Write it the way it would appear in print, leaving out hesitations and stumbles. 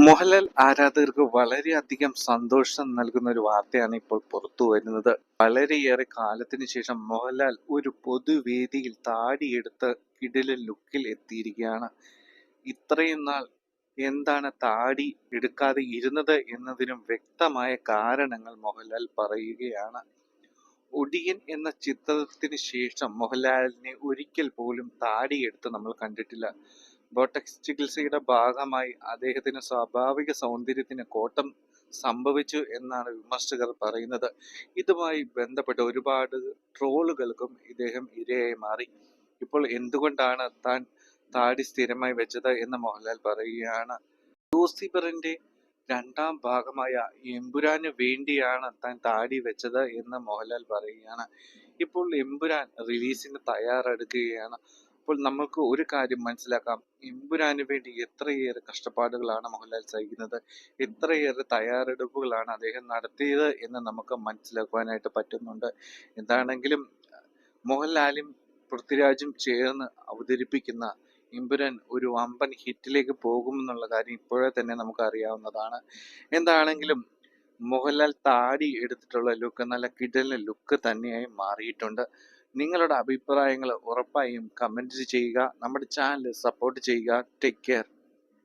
മോഹൻലാൽ ആരാധകർക്ക് വളരെയധികം സന്തോഷം നൽകുന്ന ഒരു വാർത്തയാണ് ഇപ്പോൾ പുറത്തു വരുന്നത്. വളരെയേറെ കാലത്തിന് ശേഷം മോഹൻലാൽ ഒരു പൊതുവേദിയിൽ താടിയെടുത്ത് കിടിലൻ ലുക്കിൽ എത്തിയിരിക്കുകയാണ്. ഇത്രയും നാൾ എന്താണ് താടി എടുക്കാതെ ഇരുന്നത് എന്നതിനും വ്യക്തമായ കാരണങ്ങൾ മോഹൻലാൽ പറയുകയാണ്. ഒടിയൻ എന്ന ചിത്രത്തിന് ശേഷം മോഹൻലാലിനെ ഒരിക്കൽ പോലും താടിയെടുത്ത് നമ്മൾ കണ്ടിട്ടില്ല. ബോട്ടക്സ് ചികിത്സയുടെ ഭാഗമായി അദ്ദേഹത്തിന് സ്വാഭാവിക സൗന്ദര്യത്തിന് കോട്ടം സംഭവിച്ചു എന്നാണ് വിമർശകർ പറയുന്നത്. ഇതുമായി ബന്ധപ്പെട്ട് ഒരുപാട് ട്രോളുകൾക്കും ഇദ്ദേഹം ഇരയായി മാറി. ഇപ്പോൾ എന്തുകൊണ്ടാണ് താൻ താടി സ്ഥിരമായി വെച്ചത് എന്ന് മോഹൻലാൽ പറയുകയാണ്. ലൂസിഫറിന്റെ രണ്ടാം ഭാഗമായ എമ്പുരാന് വേണ്ടിയാണ് താൻ താടി വെച്ചത് എന്ന് മോഹൻലാൽ പറയുകയാണ്. ഇപ്പോൾ എമ്പുരാൻ റിലീസിന് തയ്യാറെടുക്കുകയാണ്. അപ്പോൾ നമുക്ക് ഒരു കാര്യം മനസ്സിലാക്കാം, എമ്പുരാന് വേണ്ടി എത്രയേറെ കഷ്ടപ്പാടുകളാണ് മോഹൻലാൽ സഹിക്കുന്നത്, എത്രയേറെ തയ്യാറെടുപ്പുകളാണ് അദ്ദേഹം നടത്തിയത് എന്ന് നമുക്ക് മനസ്സിലാക്കുവാനായിട്ട് പറ്റുന്നുണ്ട്. എന്താണെങ്കിലും മോഹൻലാലും പൃഥ്വിരാജും ചേർന്ന് അവതരിപ്പിക്കുന്ന എമ്പുരാൻ ഒരു വമ്പൻ ഹിറ്റിലേക്ക് പോകുമെന്നുള്ള കാര്യം ഇപ്പോഴേ തന്നെ നമുക്ക് അറിയാവുന്നതാണ്. എന്താണെങ്കിലും മോഹൻലാൽ താടി എടുത്തിട്ടുള്ള ലുക്ക് നല്ല കിടലൻ ലുക്ക് തന്നെയായി മാറിയിട്ടുണ്ട്. നിങ്ങളുടെ അഭിപ്രായങ്ങൾ ഉറപ്പായും കമന്റ് ചെയ്യുക. നമ്മുടെ ചാനൽ സപ്പോർട്ട് ചെയ്യുക. Take care.